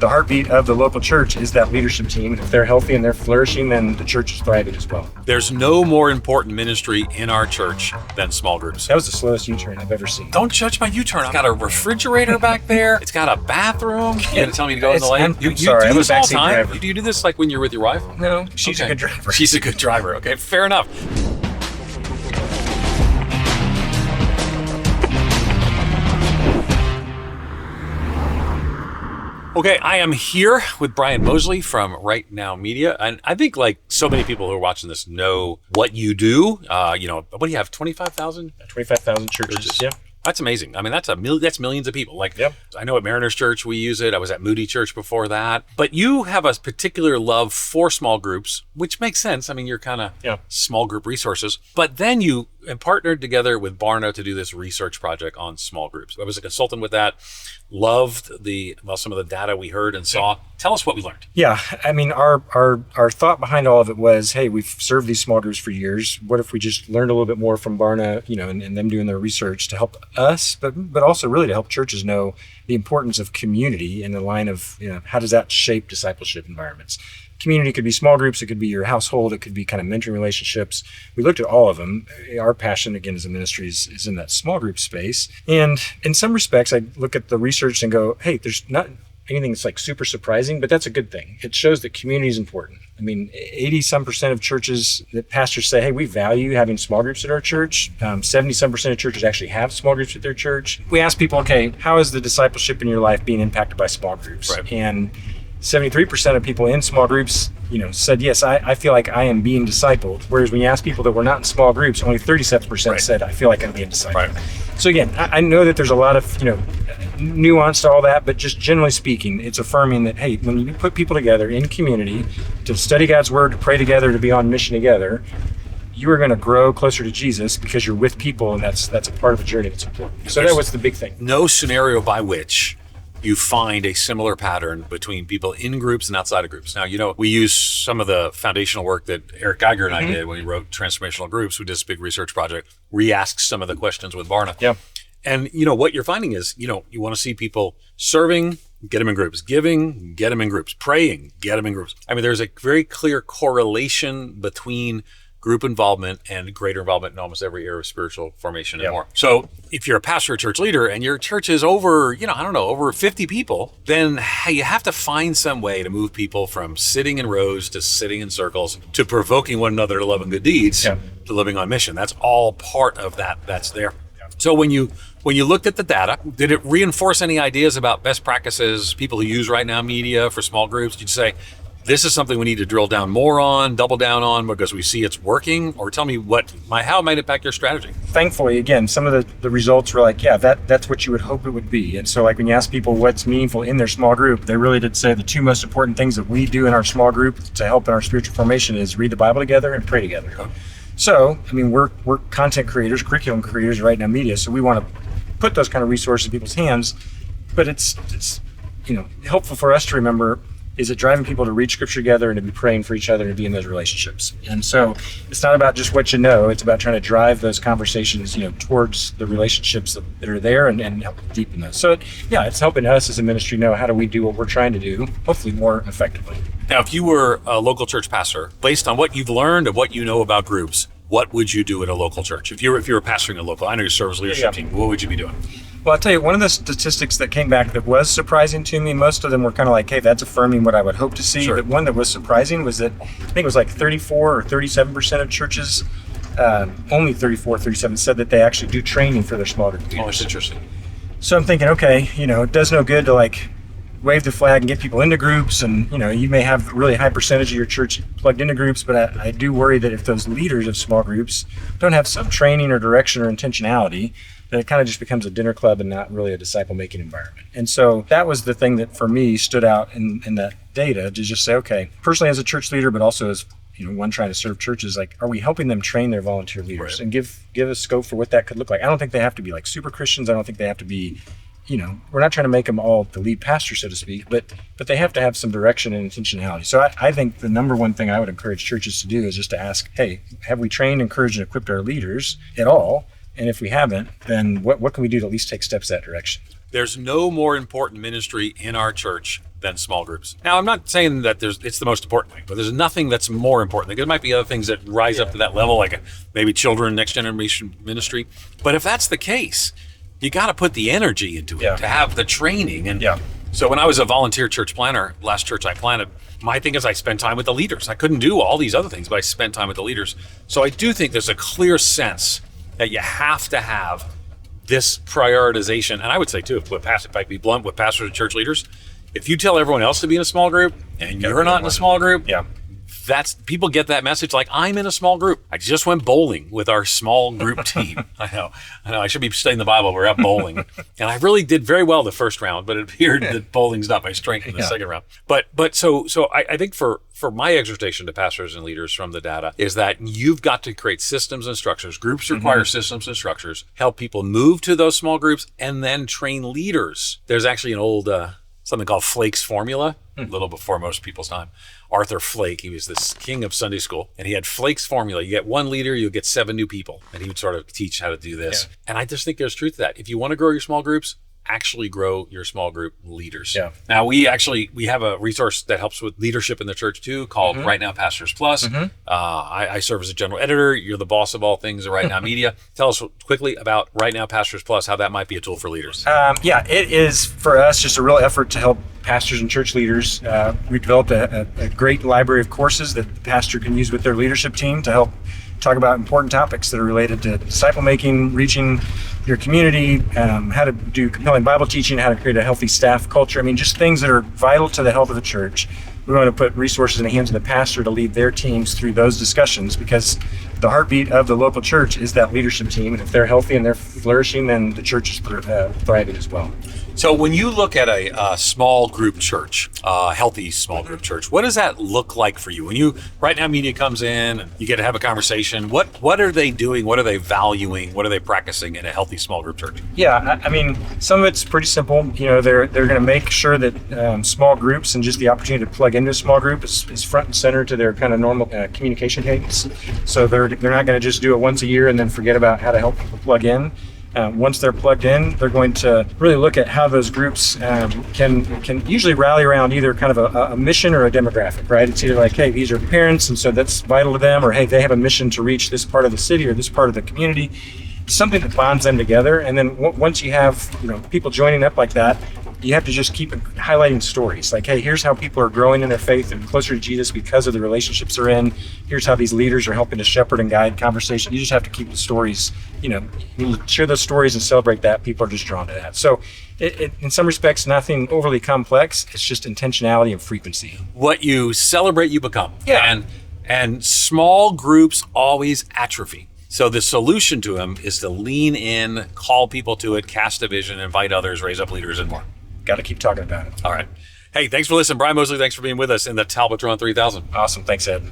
the heartbeat of the local church is that leadership team. If they're healthy and they're flourishing, then the church is thriving as well. There's no more important ministry in our church than small groups. That was the slowest U-turn I've ever seen. Don't judge my U-turn. I've got a refrigerator back there. It's got a bathroom. You're going to tell me to go in the lane? I'm sorry, I'm a do this all the backseat time? driver. Do you do this like when you're with your wife? No, she's a good driver. She's a good driver. Okay, fair enough. Okay, I am here with Brian Mosley from RightNow Media, and I think like so many people who are watching this know what you do. What do you have? 25,000? 25,000 churches. Yeah. That's amazing. I mean, that's millions of people. Like, yep. I know at Mariners Church we use it. I was at Moody Church before that. But you have a particular love for small groups, which makes sense. I mean, you're kind of small group resources. But then you partnered together with Barna to do this research project on small groups. I was a consultant with that. Loved some of the data we heard and saw. Tell us what we learned. Yeah, I mean, our thought behind all of it was, hey, we've served these small groups for years. What if we just learned a little bit more from Barna, and them doing their research to help us, but also really to help churches know the importance of community in the line of, how does that shape discipleship environments? Community could be small groups, it could be your household, it could be kind of mentoring relationships. We looked at all of them. Our passion, again, as a ministry is in that small group space. And in some respects, I look at the research and go, hey, there's not anything that's like super surprising, but that's a good thing. It shows that community is important. I mean, 80-some% of churches that pastors say, hey, we value having small groups at our church. 70-some% of churches actually have small groups at their church. We ask people, okay, how is the discipleship in your life being impacted by small groups? Right. And 73% of people in small groups, said, yes, I feel like I am being discipled. Whereas when you ask people that were not in small groups, only 37% said, I feel like I'm being discipled. Right. So again, I know that there's a lot of, nuance to all that, but just generally speaking, it's affirming that, hey, when you put people together in community to study God's word, to pray together, to be on mission together, you are going to grow closer to Jesus because you're with people, and that's a part of a journey that's important. So that was the big thing. No scenario by which you find a similar pattern between people in groups and outside of groups. Now, we use some of the foundational work that Eric Geiger and I did when we wrote Transformational Groups. We did this big research project, re-asked some of the questions with Barna. Yeah. And, what you're finding is, you want to see people serving, get them in groups, giving, get them in groups, praying, get them in groups. I mean, there's a very clear correlation between group involvement and greater involvement in almost every area of spiritual formation and more. So if you're a pastor or church leader and your church is over, over 50 people, then you have to find some way to move people from sitting in rows to sitting in circles to provoking one another to love and good deeds to living on mission. That's all part of that's there. So when you looked at the data, did it reinforce any ideas about best practices, people who use RightNow Media for small groups? Did you say, this is something we need to drill down more on, double down on because we see it's working? Or tell me how it might impact your strategy. Thankfully, again, some of the results were like, that's what you would hope it would be. And so like when you ask people what's meaningful in their small group, they really did say the two most important things that we do in our small group to help in our spiritual formation is read the Bible together and pray together. Okay. So, I mean, we're content creators, curriculum creators at RightNow Media, so we want to put those kind of resources in people's hands, but it's helpful for us to remember, is it driving people to read scripture together and to be praying for each other and to be in those relationships? And so it's not about just what it's about trying to drive those conversations, towards the relationships that are there and help deepen those. So it's helping us as a ministry know how do we do what we're trying to do, hopefully more effectively. Now, if you were a local church pastor, based on what you've learned and what you know about groups, what would you do at a local church? If you were pastoring a local, I know your service leadership team, what would you be doing? Well, I'll tell you, one of the statistics that came back that was surprising to me, most of them were kind of like, hey, that's affirming what I would hope to see. Sure. But one that was surprising was that I think it was like 34 or 37% of churches, only 34, 37 said that they actually do training for their small group leaders. Oh, that's interesting. So I'm thinking, okay, it does no good to like wave the flag and get people into groups, and you may have a really high percentage of your church plugged into groups, but I do worry that if those leaders of small groups don't have some training or direction or intentionality, then it kind of just becomes a dinner club and not really a disciple-making environment. And so that was the thing that for me stood out in that data, to just say, okay, personally as a church leader, but also as one trying to serve churches, like, are we helping them train their volunteer leaders and give a scope for what that could look like? I don't think they have to be like super Christians. I don't think they have to be, we're not trying to make them all the lead pastor, so to speak, but they have to have some direction and intentionality. So I think the number one thing I would encourage churches to do is just to ask, hey, have we trained, encouraged, and equipped our leaders at all And if we haven't, then what can we do to at least take steps that direction? There's no more important ministry in our church than small groups. Now, I'm not saying that it's the most important thing, but there's nothing that's more important. There might be other things that rise up to that level, like maybe children, next generation ministry. But if that's the case, you got to put the energy into it to have the training. And so when I was a volunteer church planner, last church I planted, my thing is I spent time with the leaders. I couldn't do all these other things, but I spent time with the leaders. So I do think there's a clear sense that you have to have this prioritization. And I would say too, if I be blunt with pastors and church leaders, if you tell everyone else to be in a small group and you're not in a small group, that's people get that message like, I'm in a small group. I just went bowling with our small group team. I know. I should be studying the Bible. We're out bowling. And I really did very well the first round, but it appeared that bowling's not my strength in the second round. But so I think for my exhortation to pastors and leaders from the data is that you've got to create systems and structures. Groups require systems and structures, help people move to those small groups, and then train leaders. There's actually an old something called Flake's formula, a little before most people's time. Arthur Flake, he was this king of Sunday school, and he had Flake's formula. You get one leader, you'll get 7 new people. And he would sort of teach how to do this. And I just think there's truth to that. If you want to grow your small groups, actually grow your small group leaders. Now, we have a resource that helps with leadership in the church too, called RightNow Pastors Plus. I serve as a general editor. You're the boss of all things at RightNow Media. Tell us quickly about RightNow Pastors Plus, how that might be a tool for leaders. It is for us just a real effort to help pastors and church leaders. We developed a great library of courses that the pastor can use with their leadership team to help talk about important topics that are related to disciple making, reaching your community, how to do compelling Bible teaching, how to create a healthy staff culture. I mean, just things that are vital to the health of the church. We want to put resources in the hands of the pastor to lead their teams through those discussions, because the heartbeat of the local church is that leadership team. And if they're healthy and they're flourishing, then the church is thriving as well. So when you look at a small group church, a healthy small group church, what does that look like for you? When RightNow Media comes in and you get to have a conversation, what are they doing? What are they valuing? What are they practicing in a healthy small group church? I mean, some of it's pretty simple. They're going to make sure that small groups and just the opportunity to plug into a small group is front and center to their kind of normal communication cadence. So they're not going to just do it once a year and then forget about how to help people plug in. Once they're plugged in, they're going to really look at how those groups can usually rally around either kind of a mission or a demographic, right? It's either like, hey, these are parents, and so that's vital to them, or hey, they have a mission to reach this part of the city or this part of the community. Something that bonds them together. And then once you have people joining up like that, you have to just keep highlighting stories. Like, hey, here's how people are growing in their faith and closer to Jesus because of the relationships they're in. Here's how these leaders are helping to shepherd and guide conversation. You just have to keep the stories, you share those stories and celebrate that. People are just drawn to that. So in some respects, nothing overly complex. It's just intentionality and frequency. What you celebrate, you become. And small groups always atrophy. So the solution to them is to lean in, call people to it, cast a vision, invite others, raise up leaders, and more. Got to keep talking about it. All right. Hey, thanks for listening. Brian Mosley, thanks for being with us in the Talbotron 3000. Awesome. Thanks, Ed.